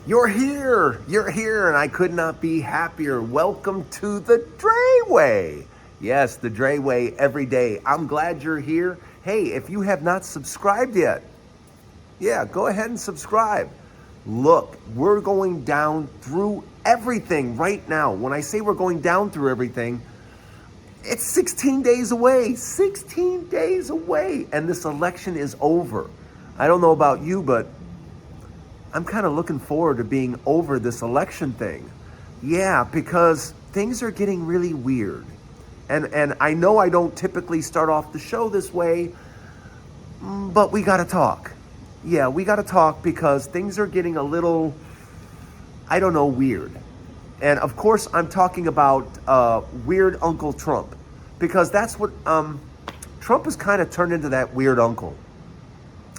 You're here, and I could not be happier. Welcome to the Dray Way. Yes, the Dray Way every day. I'm glad you're here. Hey, if you have not subscribed yet, go ahead and subscribe. Look, we're going down through everything right now. When I say we're going down through everything, it's 16 days away. 16 days away, and this election is over. I don't know about you, but I'm kind of looking forward to being over this election thing. Yeah, because things are getting really weird. And I know I don't typically start off the show this way, but we got to talk. Yeah, we got to talk because things are getting a little, weird. And of course, I'm talking about weird Uncle Trump, because that's what Trump has kind of turned into, that weird uncle.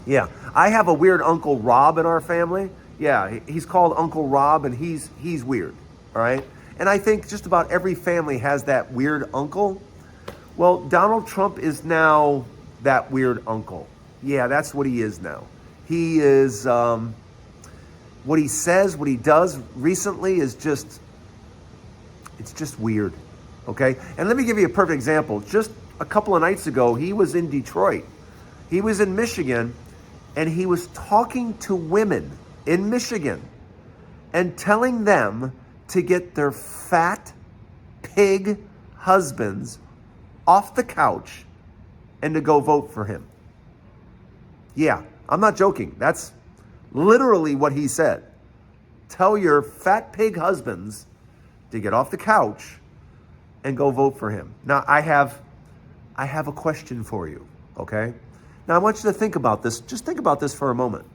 Yeah, I have a weird Uncle Rob in our family. Yeah, he's called Uncle Rob, and he's weird, all right? And I think just about every family has that weird uncle. Well, Donald Trump is now that weird uncle. Yeah, that's what he is now. He is, what he says, what he does recently is it's just weird, okay? And let me give you a perfect example. Just a couple of nights ago, he was in Detroit. He was in Michigan, and he was talking to women in Michigan and telling them to get their fat pig husbands off the couch and to go vote for him. Yeah, I'm not joking. That's literally what he said. Tell your fat pig husbands to get off the couch and go vote for him. Now, I have a question for you, okay? Now, I want you to think about this. Just think about this for a moment.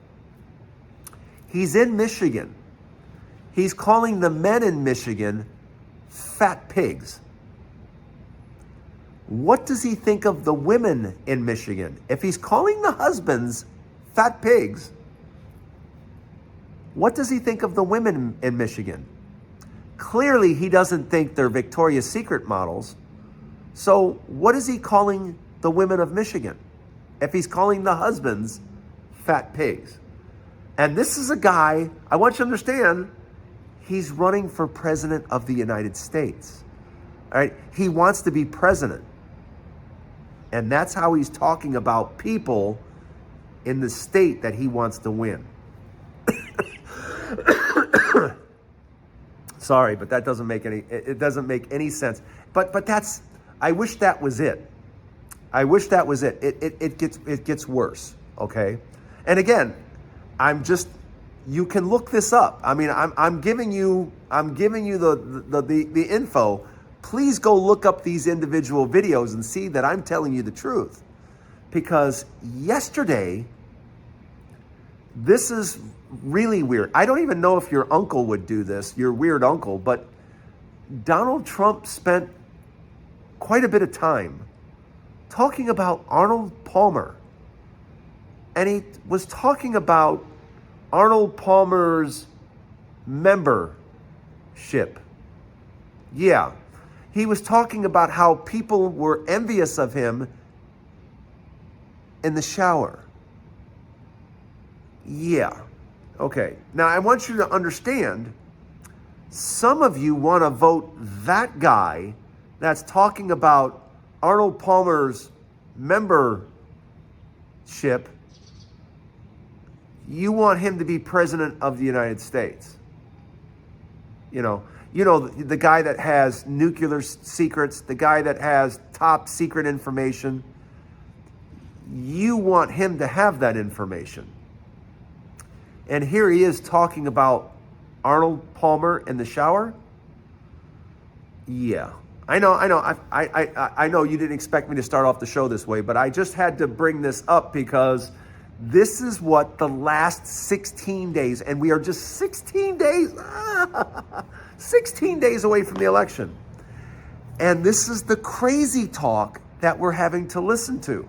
He's in Michigan. He's calling the men in Michigan fat pigs. What does he think of the women in Michigan? If he's calling the husbands fat pigs, what does he think of the women in Michigan? Clearly, he doesn't think they're Victoria's Secret models. So what is he calling the women of Michigan if he's calling the husbands fat pigs? And this is a guy, I want you to understand, he's running for president of the United States. All right? He wants to be president. And that's how he's talking about people in the state that he wants to win. Sorry, but that doesn't make any sense. But that's, I wish that was it. I wish that was it. It gets worse, okay? And again, you can look this up. I mean, I'm giving you the info. Please go look up these individual videos and see that I'm telling you the truth. Because yesterday, this is really weird. I don't even know if your uncle would do this, your weird uncle, but Donald Trump spent quite a bit of time talking about Arnold Palmer. And he was talking about Arnold Palmer's membership. Yeah. He was talking about how people were envious of him in the shower. Yeah. Okay. Now, I want you to understand, some of you want to vote that guy that's talking about Arnold Palmer's membership. You want him to be president of the United States. You know, the guy that has nuclear secrets, the guy that has top secret information. You want him to have that information. And here he is talking about Arnold Palmer in the shower. Yeah, I know. I know you didn't expect me to start off the show this way, but I just had to bring this up because this is what the last 16 days, and we are just 16 days, 16 days away from the election. And this is the crazy talk that we're having to listen to.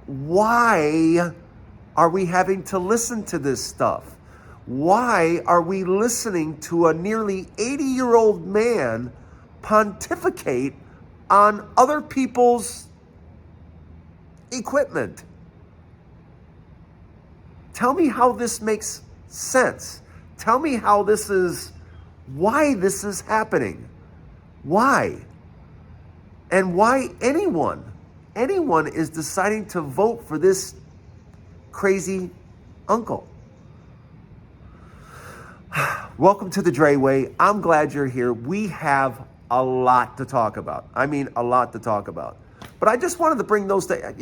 Why are we having to listen to this stuff? Why are we listening to a nearly 80-year-old man pontificate on other people's equipment? Tell me how this makes sense. Tell me why this is happening. Why? And why anyone is deciding to vote for this crazy uncle. Welcome to the Dray Way. I'm glad you're here. We have a lot to talk about. I mean, a lot to talk about. But I just wanted to bring those to,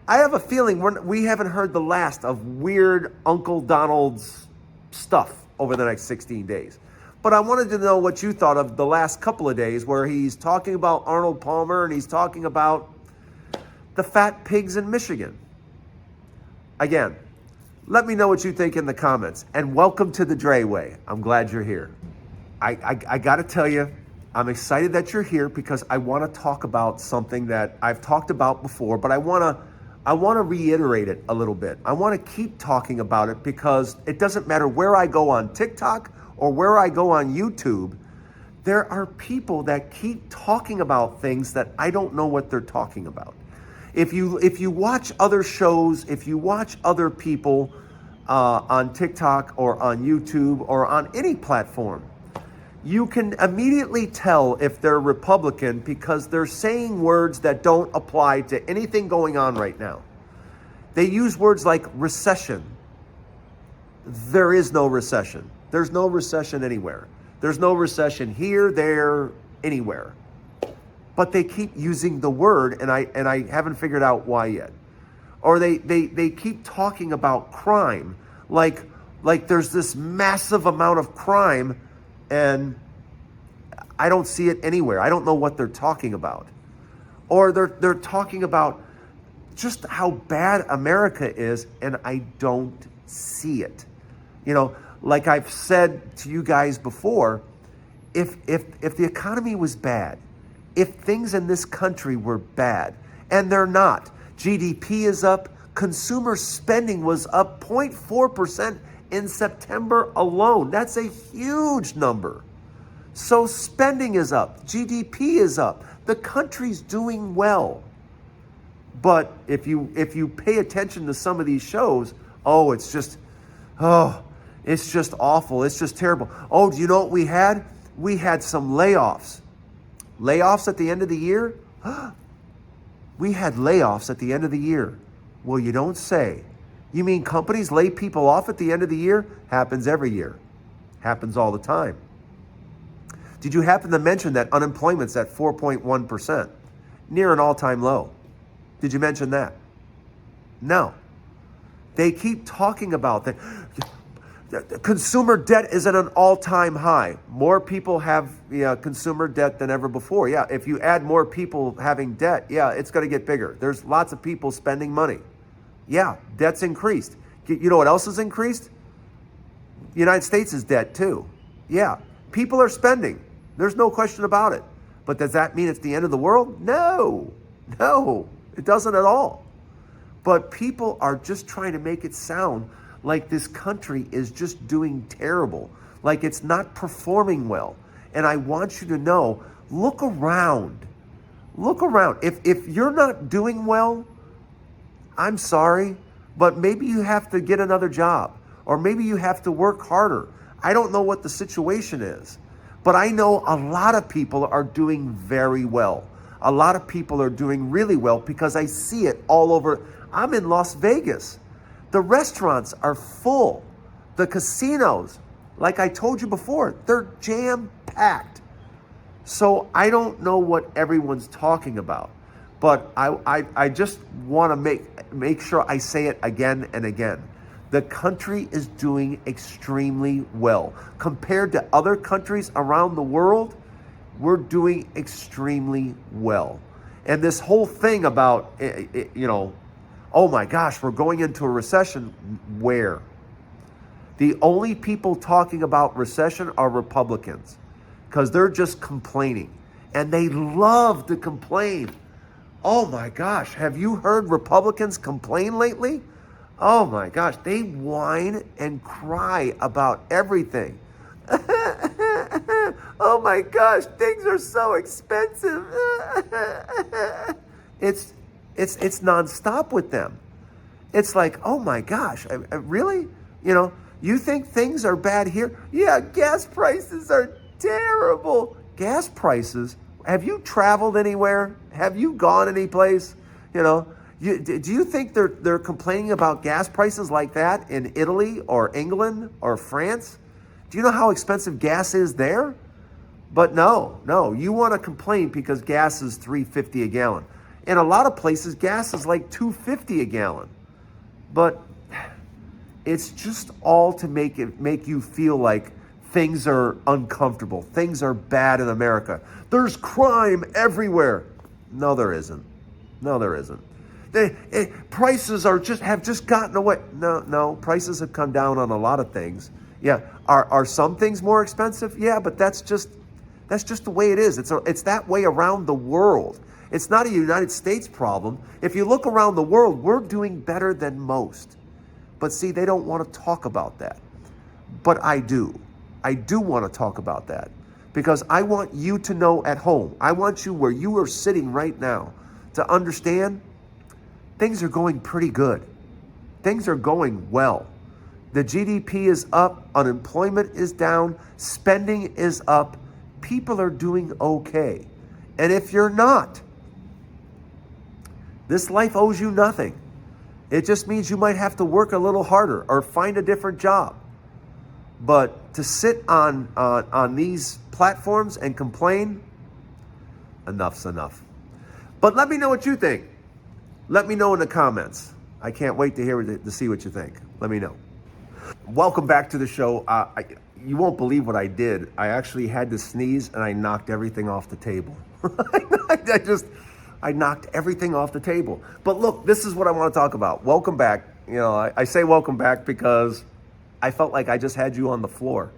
I have a feeling we haven't heard the last of weird Uncle Donald's stuff over the next 16 days. But I wanted to know what you thought of the last couple of days where he's talking about Arnold Palmer and he's talking about the fat pigs in Michigan. Again, let me know what you think in the comments. And welcome to the Dray Way. I'm glad you're here. I got to tell you, I'm excited that you're here because I want to talk about something that I've talked about before, but I want to reiterate it a little bit. I want to keep talking about it because it doesn't matter where I go on TikTok or where I go on YouTube, there are people that keep talking about things that I don't know what they're talking about. If you watch other shows, if you watch other people on TikTok or on YouTube or on any platform, you can immediately tell if they're Republican because they're saying words that don't apply to anything going on right now. They use words like recession. There is no recession. There's no recession anywhere. There's no recession here, there, anywhere. But they keep using the word, and I haven't figured out why yet. Or they keep talking about crime, like there's this massive amount of crime, and I don't see it anywhere. I don't know what they're talking about. Or they're talking about just how bad America is, and I don't see it. Like I've said to you guys before, if the economy was bad, if things in this country were bad, and they're not, GDP is up, consumer spending was up 0.4% in September alone. That's a huge number. So spending is up, GDP is up, the country's doing well. But if you pay attention to some of these shows, it's just awful. It's just terrible. Oh, do you know what we had? We had some layoffs. Layoffs at the end of the year? We had layoffs at the end of the year. Well, you don't say. You mean companies lay people off at the end of the year? Happens every year. Happens all the time. Did you happen to mention that unemployment's at 4.1%? Near an all-time low. Did you mention that? No. They keep talking about that. Consumer debt is at an all-time high. More people have consumer debt than ever before. Yeah, if you add more people having debt, it's going to get bigger. There's lots of people spending money. Yeah, debt's increased. You know what else has increased? The United States' debt too. Yeah, people are spending. There's no question about it. But does that mean it's the end of the world? No, it doesn't at all. But people are just trying to make it sound like this country is just doing terrible, like it's not performing well. And I want you to know, look around. If you're not doing well, I'm sorry, but maybe you have to get another job, or maybe you have to work harder. I don't know what the situation is, but I know a lot of people are doing very well. A lot of people are doing really well because I see it all over. I'm in Las Vegas. The restaurants are full. The casinos, like I told you before, they're jam-packed. So I don't know what everyone's talking about, but I just want to make sure I say it again and again. The country is doing extremely well. Compared to other countries around the world, we're doing extremely well. And this whole thing about, oh my gosh, we're going into a recession. Where? The only people talking about recession are Republicans because they're just complaining. And they love to complain. Oh my gosh, have you heard Republicans complain lately? Oh my gosh, they whine and cry about everything. Oh my gosh, things are so expensive. It's nonstop with them. It's like, oh my gosh, really? You think things are bad here? Yeah, gas prices are terrible. Gas prices? Have you traveled anywhere? Have you gone anyplace? You know, do you think they're complaining about gas prices like that in Italy or England or France? Do you know how expensive gas is there? But no, you want to complain because gas is $3.50 a gallon. In a lot of places, gas is like $2.50 a gallon. But it's just all to make you feel like things are uncomfortable. Things are bad in America. There's crime everywhere. No, there isn't. No, there isn't. Prices have just gotten away. No, prices have come down on a lot of things. Yeah, are some things more expensive? Yeah, but that's just the way it is. It's that way around the world. It's not a United States problem. If you look around the world, we're doing better than most. But see, they don't want to talk about that. But I do. I do want to talk about that because I want you to know at home. I want you where you are sitting right now to understand things are going pretty good. Things are going well. The GDP is up. Unemployment is down. Spending is up. People are doing okay. And if you're not, this life owes you nothing. It just means you might have to work a little harder or find a different job. But to sit on these platforms and complain, enough's enough. But let me know what you think. Let me know in the comments. I can't wait to see what you think. Let me know. Welcome back to the show. You won't believe what I did. I actually had to sneeze and I knocked everything off the table. I knocked everything off the table. But look, this is what I want to talk about. Welcome back. You know, I say welcome back because I felt like I just had you on the floor.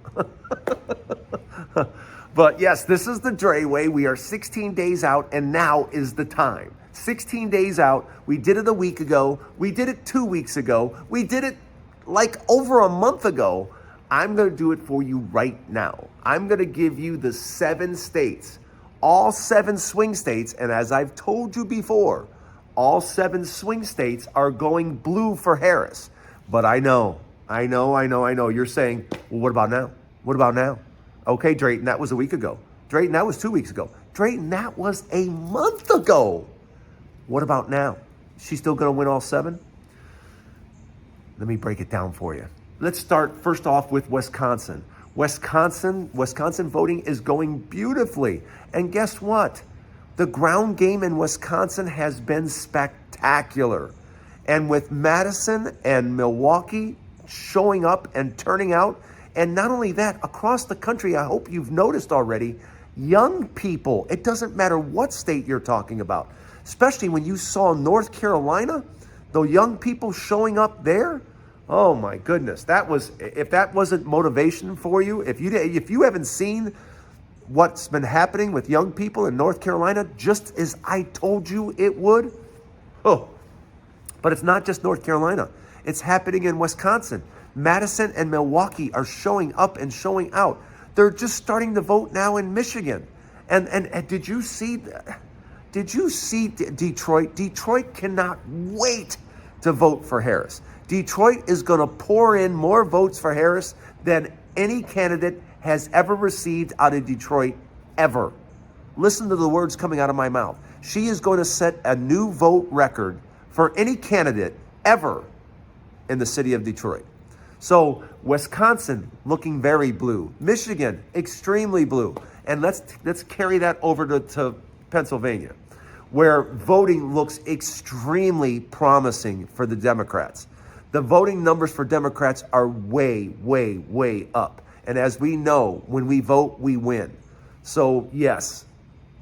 But yes, this is the Dray Way. We are 16 days out and now is the time. 16 days out. We did it a week ago. We did it 2 weeks ago. We did it like over a month ago. I'm going to do it for you right now. I'm going to give you the 7 states, all 7 swing states. And as I've told you before, all 7 swing states are going blue for Harris. But I know. You're saying, well, what about now? What about now? Okay, Drayton, that was a week ago. Drayton, that was 2 weeks ago. Drayton, that was a month ago. What about now? She's still going to win all 7? Let me break it down for you. Let's start first off with Wisconsin. Wisconsin voting is going beautifully. And guess what? The ground game in Wisconsin has been spectacular. And with Madison and Milwaukee showing up and turning out, and not only that, across the country, I hope you've noticed already, young people, it doesn't matter what state you're talking about, especially when you saw North Carolina, the young people showing up there. Oh my goodness, if that wasn't motivation for you, if you haven't seen what's been happening with young people in North Carolina, just as I told you it would. Oh, but it's not just North Carolina. It's happening in Wisconsin. Madison and Milwaukee are showing up and showing out. They're just starting to vote now in Michigan. And did you see Detroit? Detroit cannot wait to vote for Harris. Detroit is going to pour in more votes for Harris than any candidate has ever received out of Detroit, ever. Listen to the words coming out of my mouth. She is going to set a new vote record for any candidate ever in the city of Detroit. So Wisconsin looking very blue. Michigan, extremely blue. And let's carry that over to Pennsylvania, where voting looks extremely promising for the Democrats. The voting numbers for Democrats are way, way, way up. And as we know, when we vote, we win. So yes,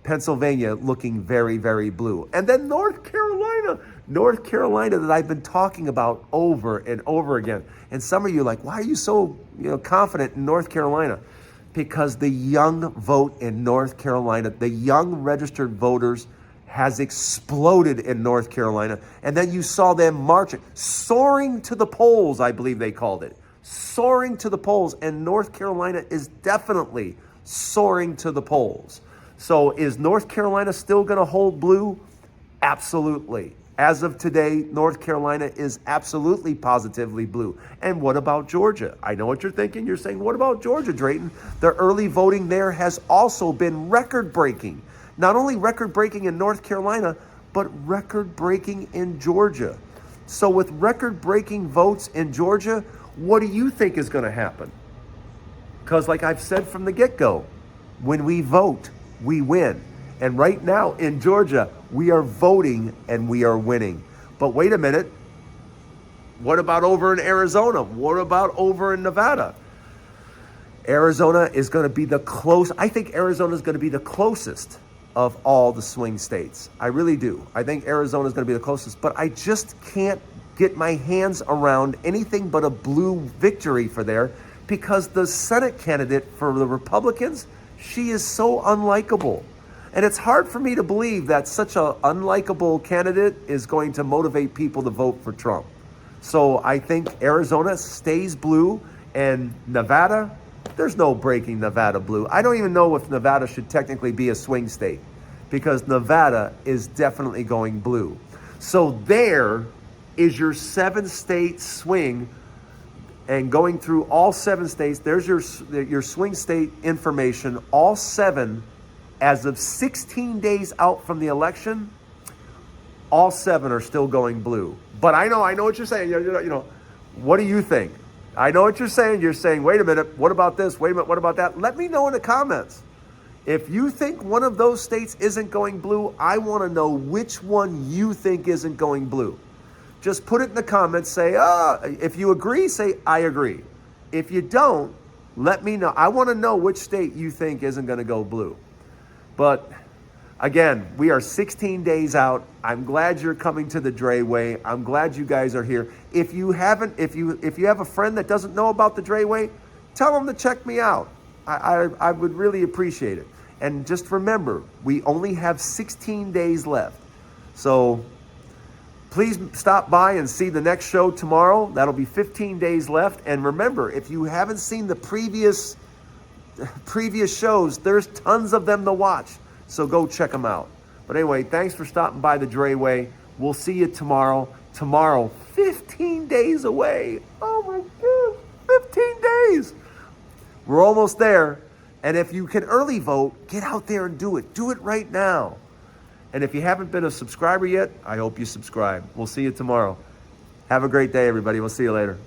Pennsylvania looking very, very blue. And then North Carolina that I've been talking about over and over again. And some of you are like, why are you so confident in North Carolina? Because the young vote in North Carolina, the young registered voters has exploded in North Carolina. And then you saw them marching, soaring to the polls, I believe they called it. Soaring to the polls. And North Carolina is definitely soaring to the polls. So is North Carolina still going to hold blue? Absolutely. As of today, North Carolina is absolutely positively blue. And what about Georgia? I know what you're thinking. You're saying, what about Georgia, Drayton? The early voting there has also been record-breaking. Not only record-breaking in North Carolina, but record-breaking in Georgia. So with record-breaking votes in Georgia, what do you think is going to happen? Because like I've said from the get-go, when we vote, we win. And right now in Georgia, we are voting and we are winning. But wait a minute. What about over in Arizona? What about over in Nevada? Arizona is going to be I think Arizona is going to be the closest of all the swing states. I really do. I think Arizona is going to be the closest, but I just can't get my hands around anything but a blue victory for there because the Senate candidate for the Republicans, she is so unlikable. And it's hard for me to believe that such an unlikable candidate is going to motivate people to vote for Trump. So I think Arizona stays blue, and Nevada, there's no breaking Nevada blue. I don't even know if Nevada should technically be a swing state because Nevada is definitely going blue. So there is your 7-state swing, and going through all 7 states, there's your swing state information, all 7. As of 16 days out from the election, all 7 are still going blue. But I know what you're saying. What do you think? I know what you're saying. You're saying, wait a minute, what about this? Wait a minute, what about that? Let me know in the comments. If you think one of those states isn't going blue, I want to know which one you think isn't going blue. Just put it in the comments. Say, if you agree, say, I agree. If you don't, let me know. I want to know which state you think isn't going to go blue. But again, we are 16 days out. I'm glad you're coming to the Dray Way. I'm glad you guys are here. If you have a friend that doesn't know about the Dray Way, tell them to check me out. I would really appreciate it. And just remember, we only have 16 days left. So please stop by and see the next show tomorrow. That'll be 15 days left. And remember, if you haven't seen the previous shows, there's tons of them to watch, so go check them out. But anyway, thanks for stopping by the Dray Way. We'll see you tomorrow. 15 days away. Oh my gosh, 15 days. We're almost there. And if you can early vote, get out there and do it right now. And if you haven't been a subscriber yet, I hope you subscribe. We'll see you tomorrow. Have a great day, everybody. We'll see you later.